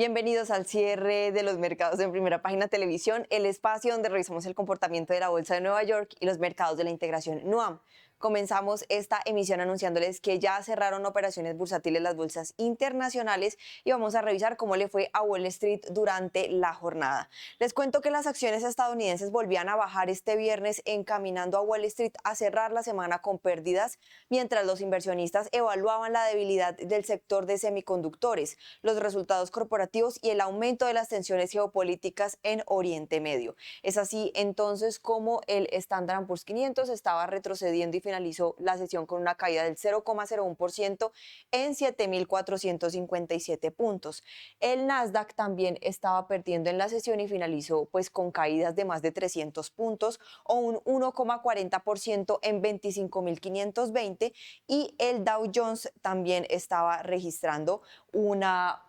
Bienvenidos al cierre de los mercados en Primera Página Televisión, el espacio donde revisamos el comportamiento de la Bolsa de Nueva York y los mercados de la integración NUAM. Comenzamos esta emisión anunciándoles que ya cerraron operaciones bursátiles las bolsas internacionales y vamos a revisar cómo le fue a Wall Street durante la jornada. Les cuento que las acciones estadounidenses volvían a bajar este viernes, encaminando a Wall Street a cerrar la semana con pérdidas, mientras los inversionistas evaluaban la debilidad del sector de semiconductores, los resultados corporativos y el aumento de las tensiones geopolíticas en Oriente Medio. Es así entonces como el Standard & Poor's 500 estaba retrocediendo y finalizó la sesión con una caída del 0,01% en 7.457 puntos. El Nasdaq también estaba perdiendo en la sesión y finalizó con caídas de más de 300 puntos o un 1,40% en 25.520, y el Dow Jones también estaba registrando una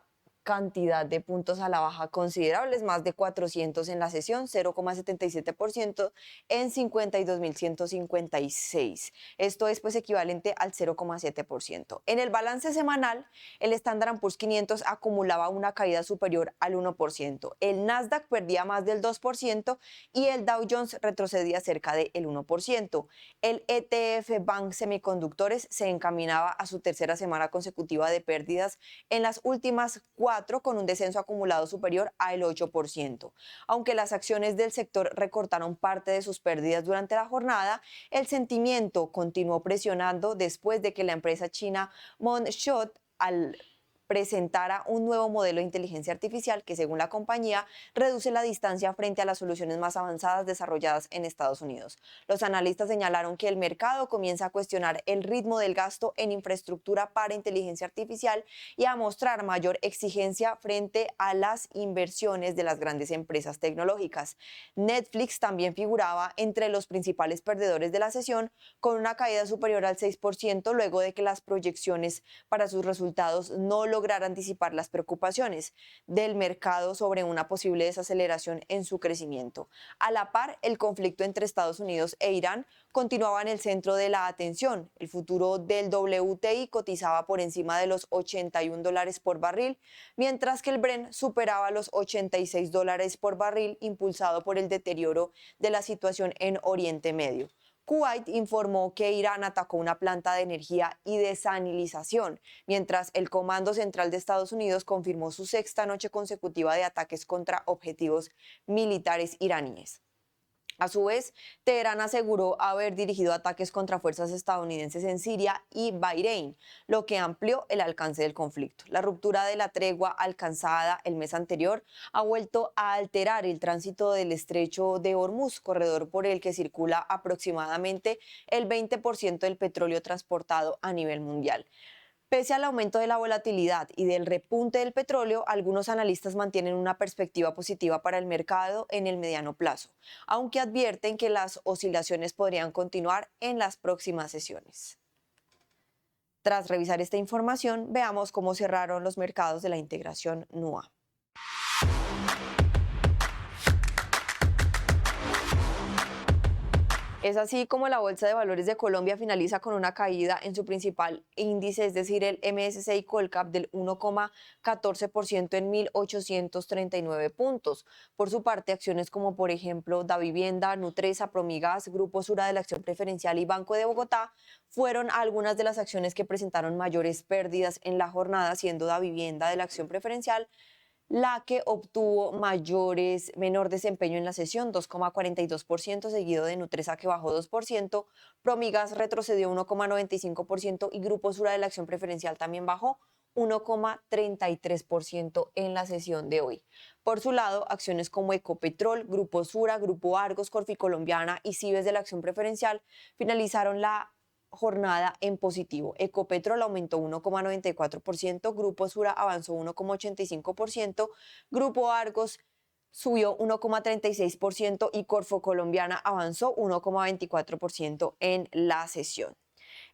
cantidad de puntos a la baja considerables, más de 400 en la sesión, 0,77% en 52.156. Esto es equivalente al 0,7%. En el balance semanal, el Standard & Poor's 500 acumulaba una caída superior al 1%. El Nasdaq perdía más del 2% y el Dow Jones retrocedía cerca del 1%. El ETF Bank Semiconductores se encaminaba a su tercera semana consecutiva de pérdidas en las últimas 4, con un descenso acumulado superior al 8%. Aunque las acciones del sector recortaron parte de sus pérdidas durante la jornada, el sentimiento continuó presionando después de que la empresa china Moonshot presentara un nuevo modelo de inteligencia artificial que, según la compañía, reduce la distancia frente a las soluciones más avanzadas desarrolladas en Estados Unidos. Los analistas señalaron que el mercado comienza a cuestionar el ritmo del gasto en infraestructura para inteligencia artificial y a mostrar mayor exigencia frente a las inversiones de las grandes empresas tecnológicas. Netflix también figuraba entre los principales perdedores de la sesión, con una caída superior al 6% luego de que las proyecciones para sus resultados no lograr anticipar las preocupaciones del mercado sobre una posible desaceleración en su crecimiento. A la par, el conflicto entre Estados Unidos e Irán continuaba en el centro de la atención. El futuro del WTI cotizaba por encima de los $81 por barril, mientras que el Brent superaba los $86 por barril, impulsado por el deterioro de la situación en Oriente Medio. Kuwait informó que Irán atacó una planta de energía y desalinización, mientras el Comando Central de Estados Unidos confirmó su sexta noche consecutiva de ataques contra objetivos militares iraníes. A su vez, Teherán aseguró haber dirigido ataques contra fuerzas estadounidenses en Siria y Bahrein, lo que amplió el alcance del conflicto. La ruptura de la tregua alcanzada el mes anterior ha vuelto a alterar el tránsito del estrecho de Hormuz, corredor por el que circula aproximadamente el 20% del petróleo transportado a nivel mundial. Pese al aumento de la volatilidad y del repunte del petróleo, algunos analistas mantienen una perspectiva positiva para el mercado en el mediano plazo, aunque advierten que las oscilaciones podrían continuar en las próximas sesiones. Tras revisar esta información, veamos cómo cerraron los mercados de la integración NUAM. Es así como la Bolsa de Valores de Colombia finaliza con una caída en su principal índice, es decir, el MSCI Colcap, del 1,14% en 1.839 puntos. Por su parte, acciones como por ejemplo Davivienda, Nutresa, Promigas, Grupo Sura de la Acción Preferencial y Banco de Bogotá fueron algunas de las acciones que presentaron mayores pérdidas en la jornada, siendo Davivienda de la Acción Preferencial la que obtuvo menor desempeño en la sesión, 2,42%, seguido de Nutresa, que bajó 2%, Promigas retrocedió 1,95% y Grupo Sura de la Acción Preferencial también bajó 1,33% en la sesión de hoy. Por su lado, acciones como Ecopetrol, Grupo Sura, Grupo Argos, Corficolombiana y Cibes de la Acción Preferencial finalizaron la jornada en positivo. Ecopetrol aumentó 1,94%, Grupo Sura avanzó 1,85%, Grupo Argos subió 1,36% y Corfocolombiana avanzó 1,24% en la sesión.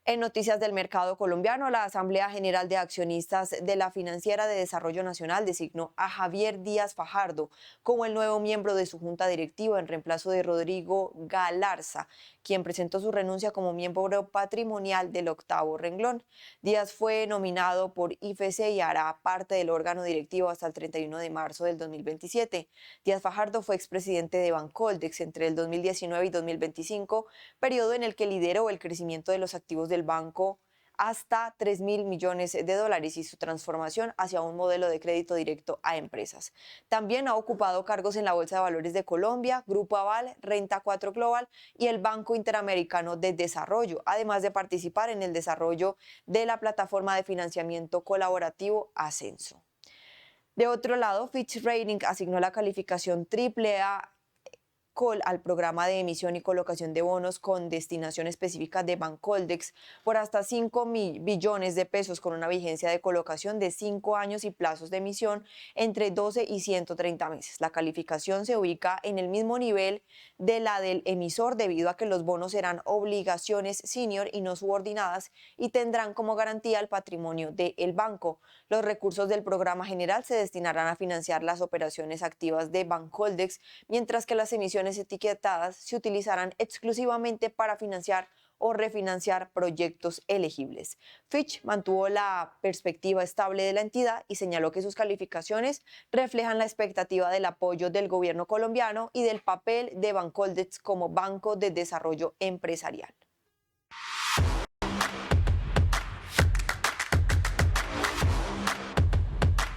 En noticias del mercado colombiano, la Asamblea General de Accionistas de la Financiera de Desarrollo Nacional designó a Javier Díaz Fajardo como el nuevo miembro de su junta directiva en reemplazo de Rodrigo Galarza, quien presentó su renuncia como miembro patrimonial del octavo renglón. Díaz fue nominado por IFC y hará parte del órgano directivo hasta el 31 de marzo del 2027. Díaz Fajardo fue expresidente de Bancoldex entre el 2019 y 2025, periodo en el que lideró el crecimiento de los activos del banco hasta 3.000 millones de dólares y su transformación hacia un modelo de crédito directo a empresas. También ha ocupado cargos en la Bolsa de Valores de Colombia, Grupo Aval, Renta 4 Global y el Banco Interamericano de Desarrollo, además de participar en el desarrollo de la plataforma de financiamiento colaborativo Ascenso. De otro lado, Fitch Ratings asignó la calificación AAA al programa de emisión y colocación de bonos con destinación específica de Bancoldex por hasta 5 billones de pesos con una vigencia de colocación de 5 años y plazos de emisión entre 12 y 130 meses. La calificación se ubica en el mismo nivel de la del emisor debido a que los bonos serán obligaciones senior y no subordinadas y tendrán como garantía el patrimonio del banco. Los recursos del programa general se destinarán a financiar las operaciones activas de Bancoldex, mientras que las emisiones etiquetadas se utilizarán exclusivamente para financiar o refinanciar proyectos elegibles. Fitch mantuvo la perspectiva estable de la entidad y señaló que sus calificaciones reflejan la expectativa del apoyo del gobierno colombiano y del papel de Bancoldex como banco de desarrollo empresarial.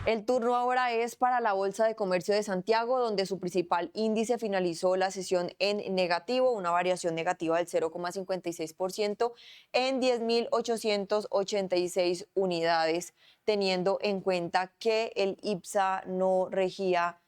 El turno ahora es para la Bolsa de Comercio de Santiago, donde su principal índice finalizó la sesión en negativo, una variación negativa del 0,56% en 10.886 unidades, teniendo en cuenta que el IPSA no regía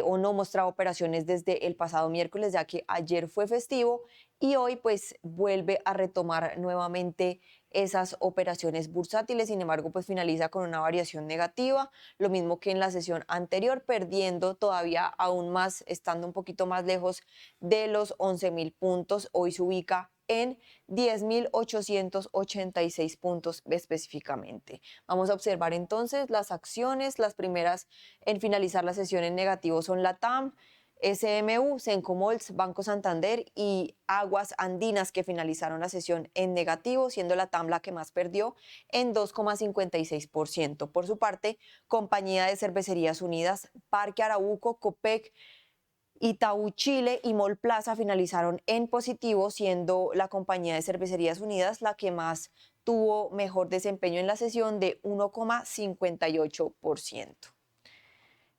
o no mostraba operaciones desde el pasado miércoles, ya que ayer fue festivo y hoy pues vuelve a retomar nuevamente esas operaciones bursátiles. Sin embargo, pues finaliza con una variación negativa, lo mismo que en la sesión anterior, perdiendo todavía aún más, estando un poquito más lejos de los 11.000 puntos. Hoy se ubica en 10.886 puntos específicamente. Vamos a observar entonces las acciones. Las primeras en finalizar la sesión en negativo son la TAM, SMU, Sencomolts, Banco Santander y Aguas Andinas, que finalizaron la sesión en negativo, siendo la TAM la que más perdió en 2,56%. Por su parte, Compañía de Cervecerías Unidas, Parque Arauco, Copec, Itaú Chile y Mallplaza finalizaron en positivo, siendo la Compañía de Cervecerías Unidas la que más tuvo mejor desempeño en la sesión de 1,58%.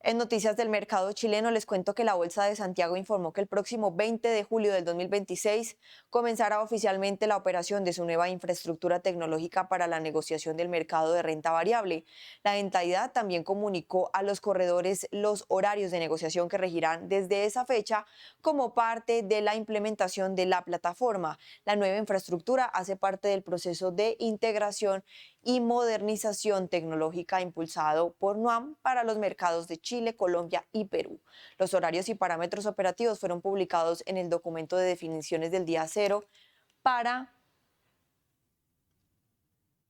En noticias del mercado chileno les cuento que la Bolsa de Santiago informó que el próximo 20 de julio del 2026 comenzará oficialmente la operación de su nueva infraestructura tecnológica para la negociación del mercado de renta variable. La entidad también comunicó a los corredores los horarios de negociación que regirán desde esa fecha como parte de la implementación de la plataforma. La nueva infraestructura hace parte del proceso de integración y modernización tecnológica impulsado por NUAM para los mercados de Chile, Colombia y Perú. Los horarios y parámetros operativos fueron publicados en el documento de definiciones del día cero,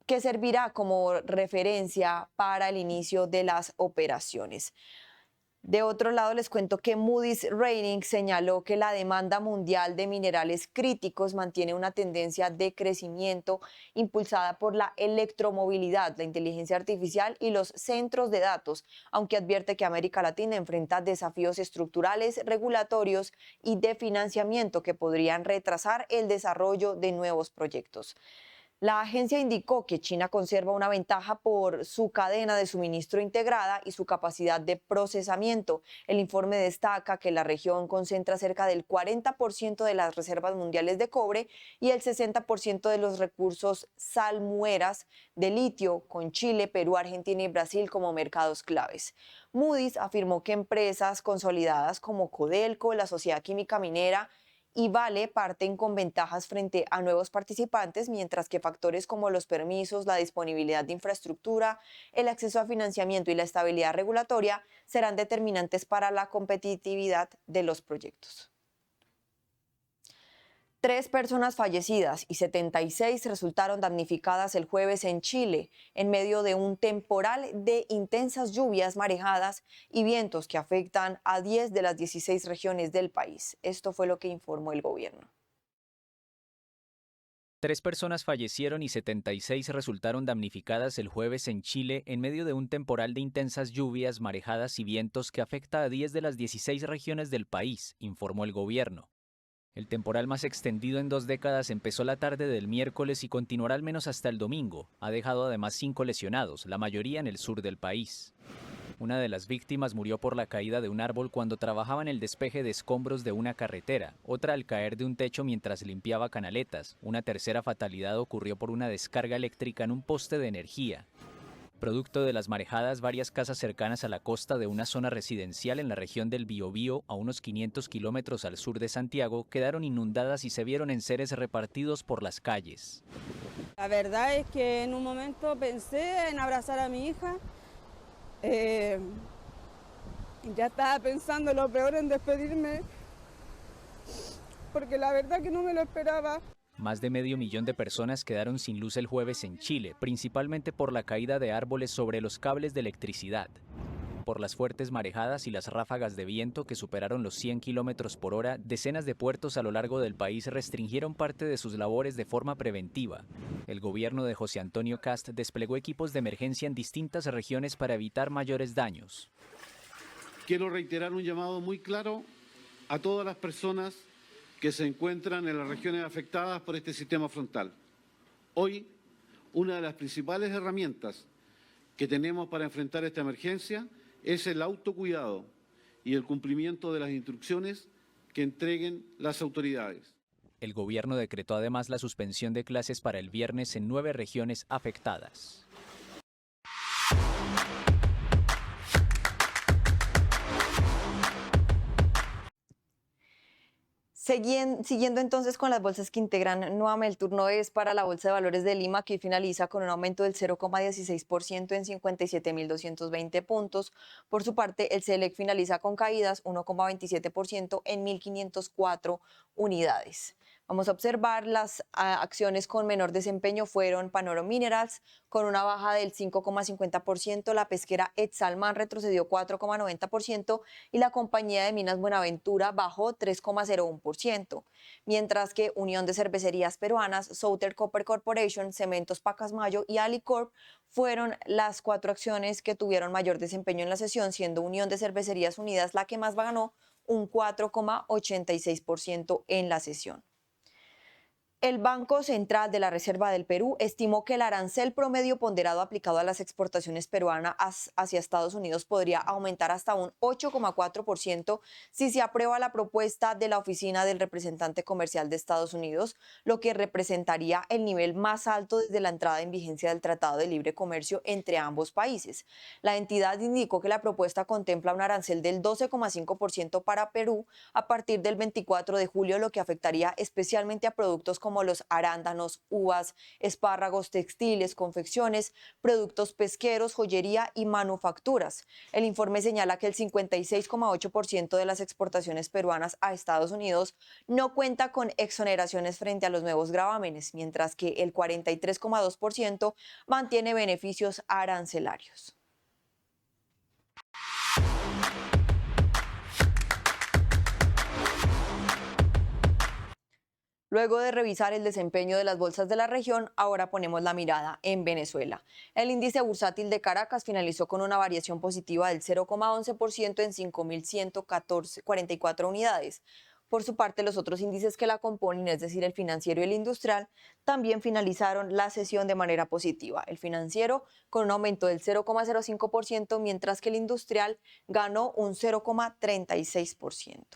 que servirá como referencia para el inicio de las operaciones. De otro lado, les cuento que Moody's Ratings señaló que la demanda mundial de minerales críticos mantiene una tendencia de crecimiento impulsada por la electromovilidad, la inteligencia artificial y los centros de datos, aunque advierte que América Latina enfrenta desafíos estructurales, regulatorios y de financiamiento que podrían retrasar el desarrollo de nuevos proyectos. La agencia indicó que China conserva una ventaja por su cadena de suministro integrada y su capacidad de procesamiento. El informe destaca que la región concentra cerca del 40% de las reservas mundiales de cobre y el 60% de los recursos salmueras de litio, con Chile, Perú, Argentina y Brasil como mercados claves. Moody's afirmó que empresas consolidadas como Codelco, la Sociedad Química Minera y Vale parten con ventajas frente a nuevos participantes, mientras que factores como los permisos, la disponibilidad de infraestructura, el acceso a financiamiento y la estabilidad regulatoria serán determinantes para la competitividad de los proyectos. 3 personas fallecidas y 76 resultaron damnificadas el jueves en Chile, en medio de un temporal de intensas lluvias, marejadas y vientos que afectan a 10 de las 16 regiones del país. Esto fue lo que informó el gobierno. 3 personas fallecieron y 76 resultaron damnificadas el jueves en Chile en medio de un temporal de intensas lluvias, marejadas y vientos que afecta a 10 de las 16 regiones del país, informó el gobierno. El temporal más extendido en 2 décadas empezó la tarde del miércoles y continuará al menos hasta el domingo. Ha dejado además 5 lesionados, la mayoría en el sur del país. Una de las víctimas murió por la caída de un árbol cuando trabajaba en el despeje de escombros de una carretera, otra al caer de un techo mientras limpiaba canaletas. Una tercera fatalidad ocurrió por una descarga eléctrica en un poste de energía. Producto de las marejadas, varias casas cercanas a la costa de una zona residencial en la región del Biobío, a unos 500 kilómetros al sur de Santiago, quedaron inundadas y se vieron enseres repartidos por las calles. La verdad es que en un momento pensé en abrazar a mi hija. Ya estaba pensando lo peor en despedirme, porque la verdad que no me lo esperaba. Más de 500.000 de personas quedaron sin luz el jueves en Chile, principalmente por la caída de árboles sobre los cables de electricidad. Por las fuertes marejadas y las ráfagas de viento que superaron los 100 kilómetros por hora, decenas de puertos a lo largo del país restringieron parte de sus labores de forma preventiva. El gobierno de José Antonio Kast desplegó equipos de emergencia en distintas regiones para evitar mayores daños. Quiero reiterar un llamado muy claro a todas las personas que se encuentran en las regiones afectadas por este sistema frontal. Hoy, una de las principales herramientas que tenemos para enfrentar esta emergencia es el autocuidado y el cumplimiento de las instrucciones que entreguen las autoridades. El gobierno decretó además la suspensión de clases para el viernes en 9 regiones afectadas. Siguiendo entonces con las bolsas que integran Nuam, el turno es para la Bolsa de Valores de Lima, que finaliza con un aumento del 0,16% en 57.220 puntos. Por su parte, el Select finaliza con caídas 1,27% en 1.504 unidades. Vamos a observar las acciones con menor desempeño fueron Panoro Minerals con una baja del 5,50%, la pesquera Exalman retrocedió 4,90% y la compañía de minas Buenaventura bajó 3,01%, mientras que Unión de Cervecerías Peruanas, Southern Copper Corporation, Cementos Pacasmayo y Alicorp fueron las 4 acciones que tuvieron mayor desempeño en la sesión, siendo Unión de Cervecerías Unidas la que más ganó un 4,86% en la sesión. El Banco Central de la Reserva del Perú estimó que el arancel promedio ponderado aplicado a las exportaciones peruanas hacia Estados Unidos podría aumentar hasta un 8,4% si se aprueba la propuesta de la Oficina del Representante Comercial de Estados Unidos, lo que representaría el nivel más alto desde la entrada en vigencia del Tratado de Libre Comercio entre ambos países. La entidad indicó que la propuesta contempla un arancel del 12,5% para Perú a partir del 24 de julio, lo que afectaría especialmente a productos como los arándanos, uvas, espárragos, textiles, confecciones, productos pesqueros, joyería y manufacturas. El informe señala que el 56,8% de las exportaciones peruanas a Estados Unidos no cuenta con exoneraciones frente a los nuevos gravámenes, mientras que el 43,2% mantiene beneficios arancelarios. Luego de revisar el desempeño de las bolsas de la región, ahora ponemos la mirada en Venezuela. El índice bursátil de Caracas finalizó con una variación positiva del 0,11% en 5.144 unidades. Por su parte, los otros índices que la componen, es decir, el financiero y el industrial, también finalizaron la sesión de manera positiva. El financiero con un aumento del 0,05%, mientras que el industrial ganó un 0,36%.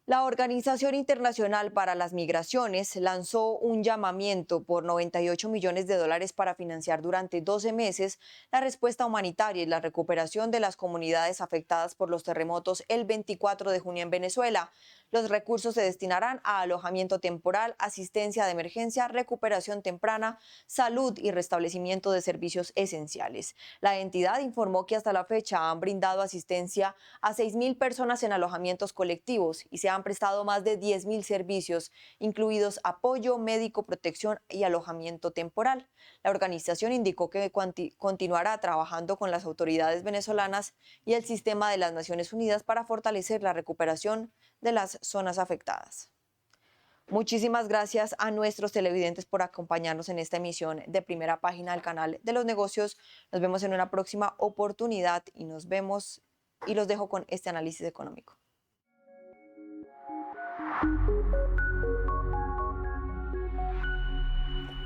La Organización Internacional para las Migraciones lanzó un llamamiento por $98 millones para financiar durante 12 meses la respuesta humanitaria y la recuperación de las comunidades afectadas por los terremotos el 24 de junio en Venezuela. Los recursos se destinarán a alojamiento temporal, asistencia de emergencia, recuperación temprana, salud y restablecimiento de servicios esenciales. La entidad informó que hasta la fecha han brindado asistencia a 6.000 personas en alojamientos colectivos y se han han prestado más de 10.000 servicios, incluidos apoyo médico, protección y alojamiento temporal. La organización indicó que continuará trabajando con las autoridades venezolanas y el sistema de las Naciones Unidas para fortalecer la recuperación de las zonas afectadas. Muchísimas gracias a nuestros televidentes por acompañarnos en esta emisión de Primera Página del canal de los negocios. Nos vemos en una próxima oportunidad y los dejo con este análisis económico.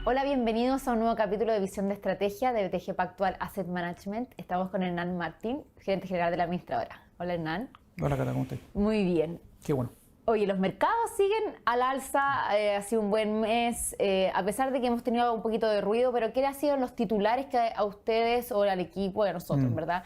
Hola, bienvenidos a un nuevo capítulo de Visión de Estrategia de BTG Pactual Asset Management. Estamos con Hernán Martín, gerente general de la administradora. Hola, Hernán. Hola, Cata, ¿cómo estás? Muy bien. Qué bueno. Oye, los mercados siguen al alza, ha sido un buen mes, a pesar de que hemos tenido un poquito de ruido, pero ¿qué han sido los titulares que a ustedes o al equipo y a nosotros, verdad,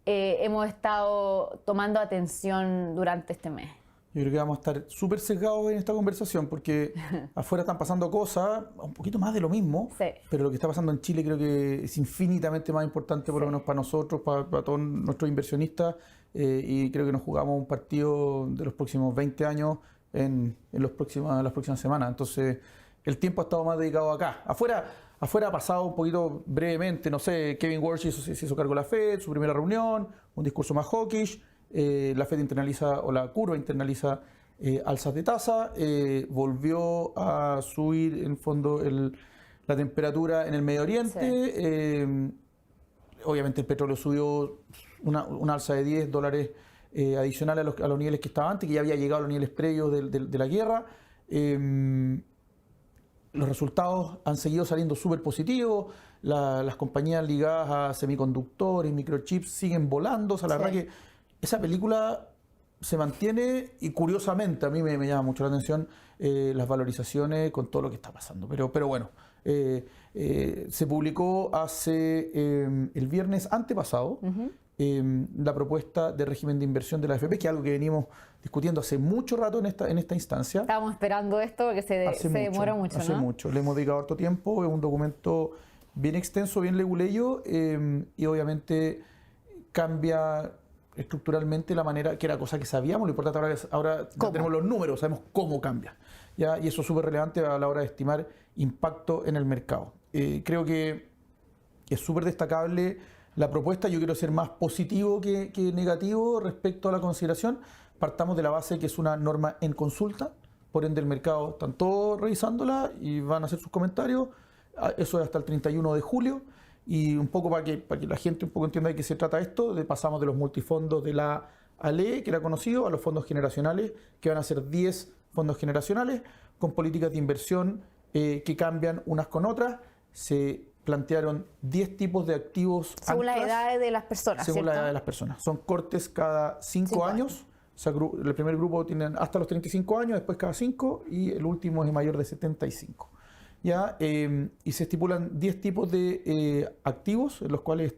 hemos estado tomando atención durante este mes? Yo creo que vamos a estar súper sesgados en esta conversación porque afuera están pasando cosas, un poquito más de lo mismo, Sí. pero lo que está pasando en Chile creo que es infinitamente más importante, por lo menos para nosotros, para todos nuestros inversionistas, y creo que nos jugamos un partido de los próximos 20 años en las próximas semanas. Entonces, el tiempo ha estado más dedicado acá. Afuera ha pasado un poquito brevemente, no sé, Kevin Warsh se hizo cargo de la Fed, su primera reunión, un discurso más hawkish. La Fed internaliza, o la curva internaliza alzas de tasa, volvió a subir en fondo la temperatura en el Medio Oriente, sí. Obviamente el petróleo subió una alza de $10 adicional a los niveles que estaba antes, que ya había llegado a los niveles previos de la guerra. Los resultados han seguido saliendo súper positivos, las compañías ligadas a semiconductores, microchips siguen volando, o sea, la verdad que esa película se mantiene y curiosamente a mí me llama mucho la atención las valorizaciones con todo lo que está pasando. Pero bueno, se publicó el viernes antepasado la propuesta de régimen de inversión de la AFP, que es algo que venimos discutiendo hace mucho rato en esta instancia. Estábamos esperando esto porque se demora mucho, ¿no? Hace mucho, le hemos dedicado harto tiempo, es un documento bien extenso, bien leguleyo, y obviamente cambia estructuralmente la manera, que era cosa que sabíamos, lo importante ahora ya tenemos los números, sabemos cómo cambia, ¿ya? Y eso es súper relevante a la hora de estimar impacto en el mercado. Creo que es súper destacable la propuesta. Yo quiero ser más positivo que negativo respecto a la consideración. Partamos de la base que es una norma en consulta, por ende el mercado están todos revisándola y van a hacer sus comentarios. Eso es hasta el 31 de julio. Y un poco para que la gente un poco entienda de qué se trata esto, pasamos de los multifondos de la ALE, que era conocido, a los fondos generacionales, que van a ser 10 fondos generacionales, con políticas de inversión que cambian unas con otras. Se plantearon 10 tipos de activos según anclas, la edad de las personas, según ¿cierto? la edad de las personas. Son cortes cada 5 años. O sea, el primer grupo tienen hasta los 35 años, después cada 5, y el último es mayor de 75. ¿Ya? Y se estipulan 10 tipos de activos, en los cuales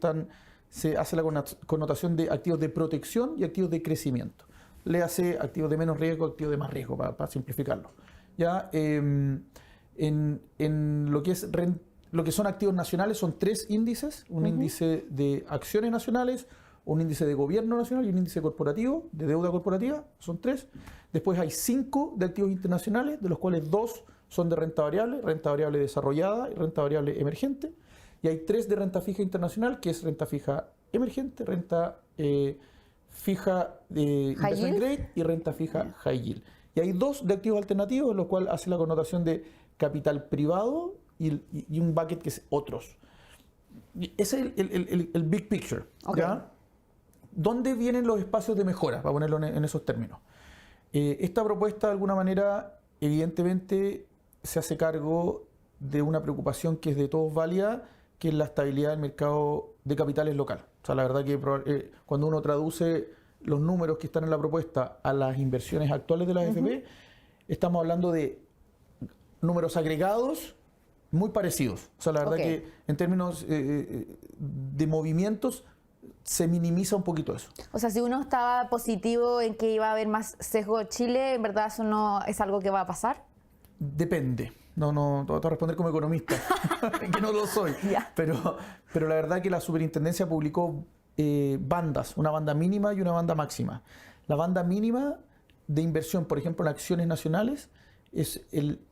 se hace la connotación de activos de protección y activos de crecimiento. Le hace activos de menos riesgo, activos de más riesgo, para simplificarlo. ¿Ya? En lo que son activos nacionales son 3 índices: un índice de acciones nacionales, un índice de gobierno nacional y un índice corporativo, de deuda corporativa, son 3. Después hay 5 de activos internacionales, de los cuales 2 son de renta variable desarrollada y renta variable emergente. Y hay 3 de renta fija internacional, que es renta fija emergente, renta fija de investment grade y renta fija high yield. Y hay 2 de activos alternativos, lo cual hace la connotación de capital privado y un bucket que es otros. Ese es el big picture. Okay. ¿Ya? ¿Dónde vienen los espacios de mejora? Para ponerlo en esos términos. Esta propuesta, de alguna manera, evidentemente se hace cargo de una preocupación que es de todos válida, que es la estabilidad del mercado de capitales local. O sea, la verdad que cuando uno traduce los números que están en la propuesta a las inversiones actuales de la AFP, estamos hablando de números agregados muy parecidos. O sea, la verdad que en términos de movimientos se minimiza un poquito eso. O sea, si uno estaba positivo en que iba a haber más sesgo de Chile, ¿en verdad eso no es algo que va a pasar? Depende. No, te voy a responder como economista, que no lo soy. Pero la verdad que la superintendencia publicó bandas, una banda mínima y una banda máxima. La banda mínima de inversión, por ejemplo, en acciones nacionales,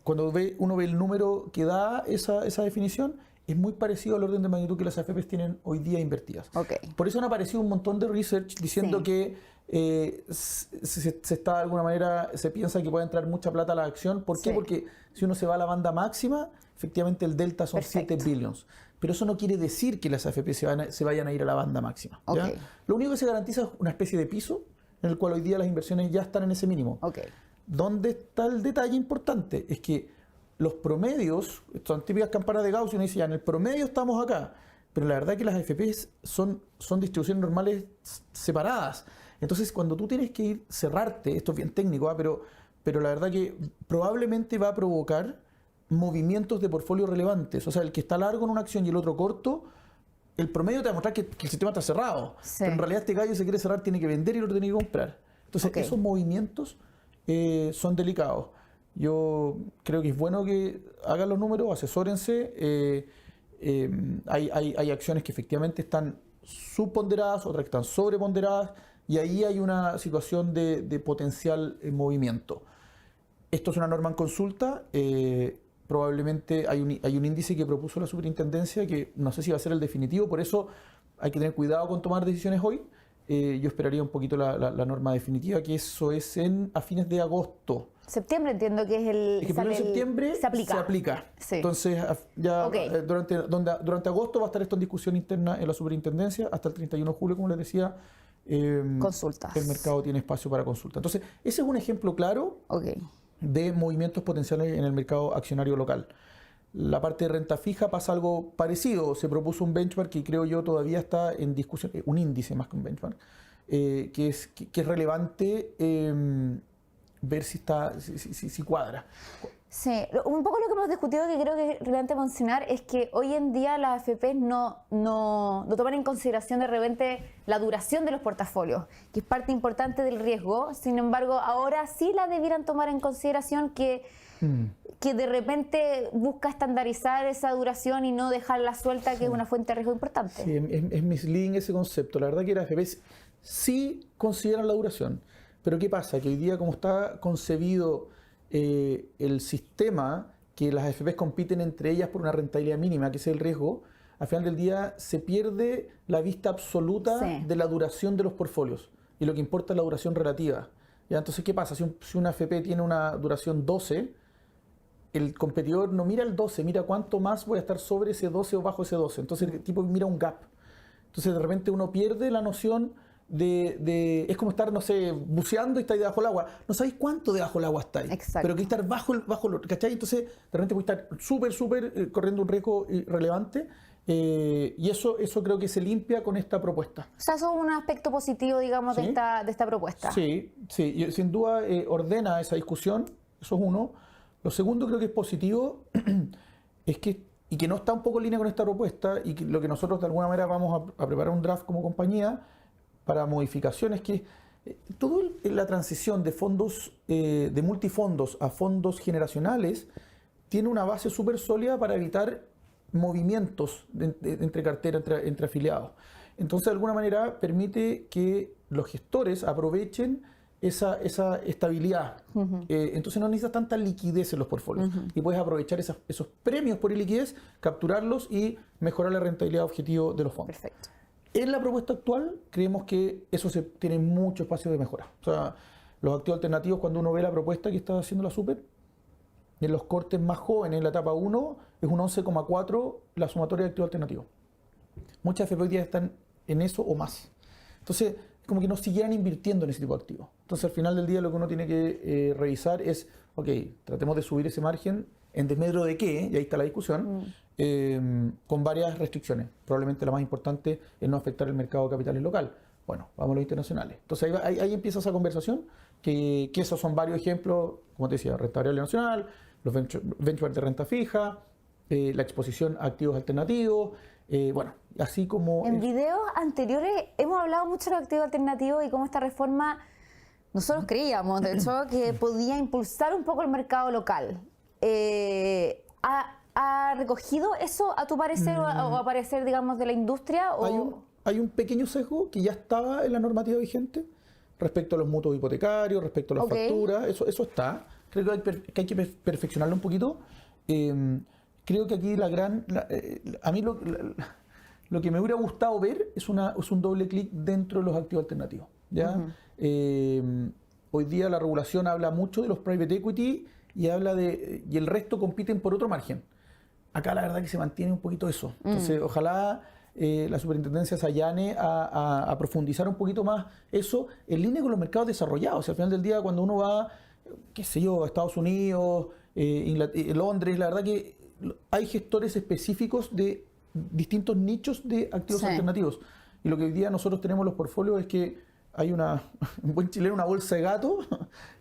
cuando uno ve el número que da esa definición, es muy parecido al orden de magnitud que las AFPs tienen hoy día invertidas. Por eso han aparecido un montón de research diciendo que se está de alguna manera, se piensa que puede entrar mucha plata a la acción. ¿Por qué? Porque si uno se va a la banda máxima, efectivamente el delta son 7 billions. Pero eso no quiere decir que las AFP se vayan a ir a la banda máxima. ¿Ya? Lo único que se garantiza es una especie de piso en el cual hoy día las inversiones ya están en ese mínimo. ¿Dónde está el detalle importante? Es que los promedios, son típicas campanas de Gauss, y uno dice, ya en el promedio estamos acá, pero la verdad es que las AFPs son distribuciones normales separadas. Entonces, cuando tú tienes que cerrarte, esto es bien técnico, pero la verdad que probablemente va a provocar movimientos de portfolio relevantes. O sea, el que está largo en una acción y el otro corto, el promedio te va a mostrar que el sistema está cerrado. Pero en realidad este gallo se quiere cerrar, tiene que vender y el otro tiene que comprar. Entonces, esos movimientos son delicados. Yo creo que es bueno que hagan los números, asesórense. Hay acciones que efectivamente están subponderadas, otras que están sobreponderadas, y ahí hay una situación de potencial movimiento. Esto es una norma en consulta. Probablemente hay un índice que propuso la superintendencia que no sé si va a ser el definitivo, por eso hay que tener cuidado con tomar decisiones hoy. Yo esperaría un poquito la norma definitiva, que eso es a fines de agosto. Septiembre entiendo que es el... Es que primero de septiembre se aplica. Entonces, ya durante agosto va a estar esto en discusión interna en la superintendencia, hasta el 31 de julio, como les decía. Consultas. El mercado tiene espacio para consulta. Entonces, ese es un ejemplo claro de movimientos potenciales en el mercado accionario local. La parte de renta fija pasa algo parecido. Se propuso un benchmark que creo yo todavía está en discusión, un índice más que un benchmark, que es relevante ver si cuadra. Sí, un poco lo que hemos discutido que creo que es relevante mencionar es que hoy en día las AFPs no toman en consideración de repente la duración de los portafolios, que es parte importante del riesgo. Sin embargo, ahora sí la debieran tomar en consideración que de repente busca estandarizar esa duración y no dejarla suelta, que es una fuente de riesgo importante. Sí, es misleading ese concepto. La verdad que las AFPs sí consideran la duración. Pero ¿qué pasa? Que hoy día, como está concebido el sistema, que las AFPs compiten entre ellas por una rentabilidad mínima, que es el riesgo, al final del día se pierde la vista absoluta de la duración de los portfolios. Y lo que importa es la duración relativa. ¿Ya? Entonces, ¿qué pasa? Si una AFP tiene una duración 12, el competidor no mira el 12, mira cuánto más voy a estar sobre ese 12 o bajo ese 12. Entonces, el tipo mira un gap. Entonces, de repente uno pierde la noción es como estar, no sé, buceando y estáis debajo del agua. No sabéis cuánto debajo del agua estáis. Pero que estar bajo el ¿cachai? Entonces, de repente voy a estar súper corriendo un riesgo relevante. Y eso creo que se limpia con esta propuesta. O sea, eso es un aspecto positivo, digamos, de esta propuesta. Sí, y sin duda ordena esa discusión. Eso es uno. Lo segundo creo que es positivo es que no está un poco en línea con esta propuesta, y que lo que nosotros de alguna manera vamos a preparar un draft como compañía para modificaciones, que toda la transición de fondos, de multifondos a fondos generacionales, tiene una base súper sólida para evitar movimientos entre carteras, entre afiliados. Entonces, de alguna manera, permite que los gestores aprovechen esa estabilidad. Entonces, no necesitas tanta liquidez en los portfolios. Y puedes aprovechar esos premios por liquidez, capturarlos y mejorar la rentabilidad objetivo de los fondos. Perfecto. En la propuesta actual, creemos que eso tiene mucho espacio de mejora. O sea, los activos alternativos, cuando uno ve la propuesta que está haciendo la Super, en los cortes más jóvenes, en la etapa 1, es un 11,4 la sumatoria de activos alternativos. Muchas AFP hoy día están en eso o más. Entonces, como que no siguieran invirtiendo en ese tipo de activos. Entonces, al final del día, lo que uno tiene que revisar es, tratemos de subir ese margen, en desmedro de qué, y ahí está la discusión, con varias restricciones. Probablemente la más importante es no afectar el mercado de capitales local. Bueno, vamos a los internacionales. Entonces ahí empieza esa conversación, que esos son varios ejemplos, como te decía, renta variable nacional, los benchmarks de renta fija, la exposición a activos alternativos, bueno, así como... En videos anteriores hemos hablado mucho de los activos alternativos y cómo esta reforma, nosotros creíamos, de hecho, que podía impulsar un poco el mercado local. ¿Ha recogido eso a tu parecer o a parecer, digamos, de la industria? Hay un pequeño sesgo que ya estaba en la normativa vigente, respecto a los mutuos hipotecarios, respecto a las facturas, eso está. Creo que hay que perfeccionarlo un poquito. Creo que aquí a mí lo que me hubiera gustado ver es un doble clic dentro de los activos alternativos, ¿ya? Hoy día la regulación habla mucho de los private equity y el resto compiten por otro margen. Acá la verdad que se mantiene un poquito eso. Entonces, ojalá la superintendencia se allane a profundizar un poquito más eso en línea con los mercados desarrollados. O sea, al final del día, cuando uno va, qué sé yo, a Estados Unidos, Londres, la verdad que hay gestores específicos de distintos nichos de activos alternativos. Y lo que hoy día nosotros tenemos en los portfolios es que hay en buen chileno, una bolsa de gato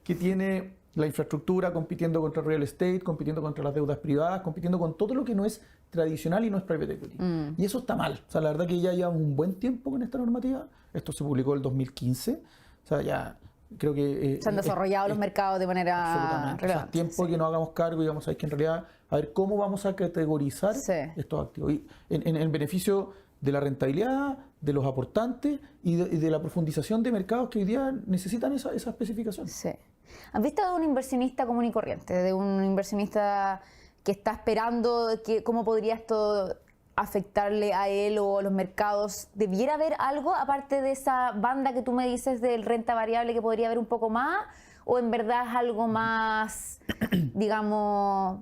que tiene la infraestructura compitiendo contra el real estate, compitiendo contra las deudas privadas, compitiendo con todo lo que no es tradicional y no es private equity. Y eso está mal. O sea, la verdad que ya llevamos un buen tiempo con esta normativa. Esto se publicó en el 2015. O sea, ya creo que... se han desarrollado los mercados de manera relevante. O sea, tiempo que nos hagamos cargo y vamos a ver que en realidad, a ver cómo vamos a categorizar estos activos. Y en beneficio de la rentabilidad, de los aportantes y de la profundización de mercados que hoy día necesitan esa especificación. Sí. ¿Han visto de un inversionista común y corriente? De un inversionista que está esperando cómo podría esto afectarle a él o a los mercados. ¿Debiera haber algo aparte de esa banda que tú me dices del renta variable que podría haber un poco más? ¿O en verdad es algo más, digamos,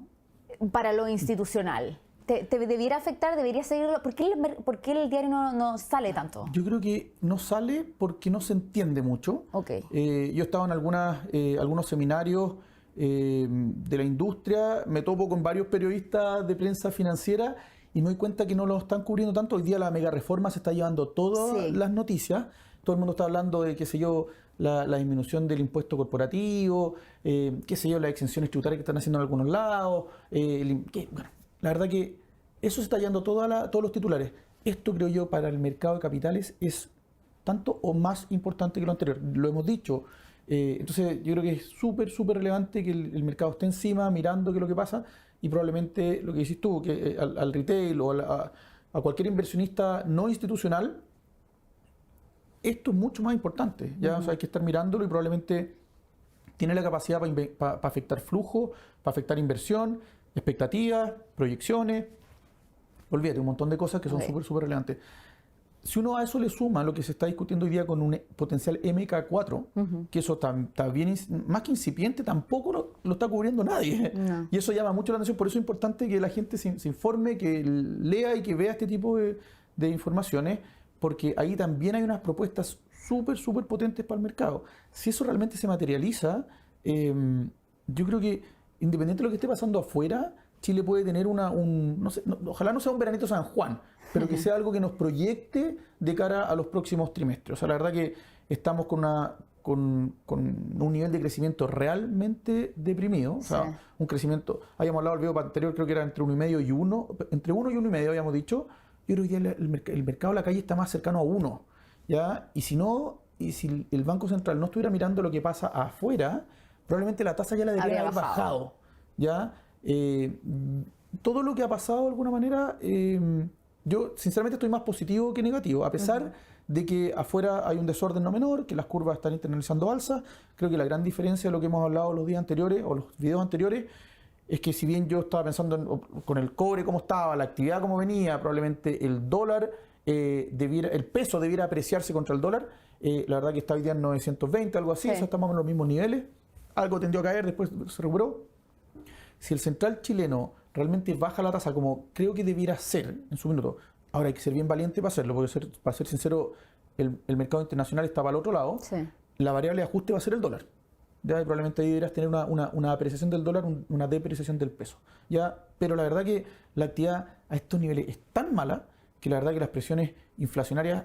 para lo institucional? ¿Te debiera afectar? ¿Debería seguirlo? ¿Por qué el diario no sale tanto? Yo creo que no sale porque no se entiende mucho. Okay. Yo he estado en algunos seminarios de la industria, me topo con varios periodistas de prensa financiera y me doy cuenta que no lo están cubriendo tanto. Hoy día la mega reforma se está llevando todas las noticias. Todo el mundo está hablando de, qué sé yo, la disminución del impuesto corporativo, qué sé yo, las exenciones tributarias que están haciendo en algunos lados. Bueno, la verdad que eso se está llevando todos los titulares. Esto, creo yo, para el mercado de capitales es tanto o más importante que lo anterior. Lo hemos dicho. Entonces, yo creo que es súper relevante que el mercado esté encima, mirando qué es lo que pasa, y probablemente lo que decís tú, que al retail o a cualquier inversionista no institucional, esto es mucho más importante. ¿Ya? O sea, hay que estar mirándolo y probablemente tiene la capacidad para afectar flujo, para afectar inversión, expectativas, proyecciones. Olvídate, un montón de cosas que son súper relevantes. Si uno a eso le suma lo que se está discutiendo hoy día con un potencial MK4, que eso está bien, más que incipiente, tampoco lo está cubriendo nadie. No. Y eso llama mucho la atención. Por eso es importante que la gente se informe, que lea y que vea este tipo de informaciones, porque ahí también hay unas propuestas súper potentes para el mercado. Si eso realmente se materializa, yo creo que independiente de lo que esté pasando afuera, Chile puede tener no sé, ojalá no sea un veranito San Juan, pero que sea algo que nos proyecte de cara a los próximos trimestres. O sea, la verdad que estamos con un nivel de crecimiento realmente deprimido. O sea, un crecimiento, habíamos hablado el video anterior, creo que era entre 1,5 y 1, entre 1 y 1,5 habíamos dicho. Yo creo que el mercado de la calle está más cercano a 1. ¿Ya? Y si el Banco Central no estuviera mirando lo que pasa afuera, probablemente la tasa ya la debería haber bajado. ¿Ya? Todo lo que ha pasado de alguna manera, yo sinceramente estoy más positivo que negativo, a pesar de que afuera hay un desorden no menor, que las curvas están internalizando alza. Creo que la gran diferencia de lo que hemos hablado los días anteriores o los videos anteriores es que, si bien yo estaba pensando con el cobre cómo estaba, la actividad cómo venía, probablemente el dólar el peso debiera apreciarse contra el dólar. La verdad que está hoy día en 920, algo así. O sea, estamos en los mismos niveles. Algo tendió a caer, después se recuperó. Si el central chileno realmente baja la tasa como creo que debiera ser en su minuto, ahora hay que ser bien valiente para hacerlo, porque para ser sincero, el mercado internacional está para el otro lado. La variable de ajuste va a ser el dólar. ¿Ya? Y probablemente ahí deberás tener una apreciación del dólar, una depreciación del peso. ¿Ya? Pero la verdad que la actividad a estos niveles es tan mala que la verdad que las presiones inflacionarias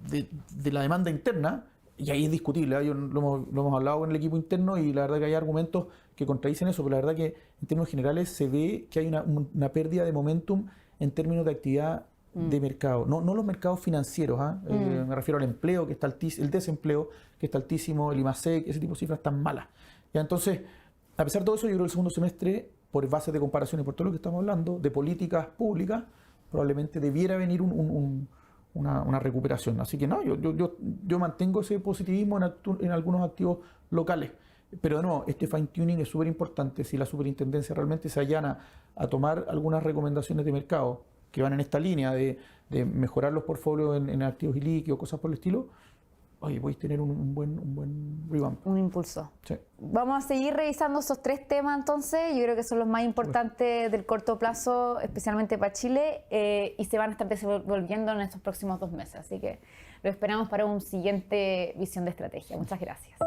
de la demanda interna, y ahí es discutible, ¿eh? Lo hemos hablado con el equipo interno y la verdad que hay argumentos que contradicen eso, pero la verdad que en términos generales se ve que hay una pérdida de momentum en términos de actividad de mercado, no los mercados financieros. Me refiero al empleo, que está altísimo, el desempleo, que está altísimo, el IMASEC, ese tipo de cifras tan malas. ¿Ya? Entonces, a pesar de todo eso, yo creo que el segundo semestre, por bases de comparación y por todo lo que estamos hablando, de políticas públicas, probablemente debiera venir un una recuperación. Así que no, yo mantengo ese positivismo en algunos activos locales. Pero de nuevo, este fine tuning es súper importante. Si la superintendencia realmente se allana a tomar algunas recomendaciones de mercado que van en esta línea de mejorar los portfolios en activos y líquidos, cosas por el estilo, oye, podéis tener un buen revamp. Un impulso. Sí. Vamos a seguir revisando esos 3 temas entonces, yo creo que son los más importantes del corto plazo, especialmente para Chile, y se van a estar desenvolviendo en estos próximos 2 meses. Así que lo esperamos para un siguiente visión de estrategia. Muchas gracias.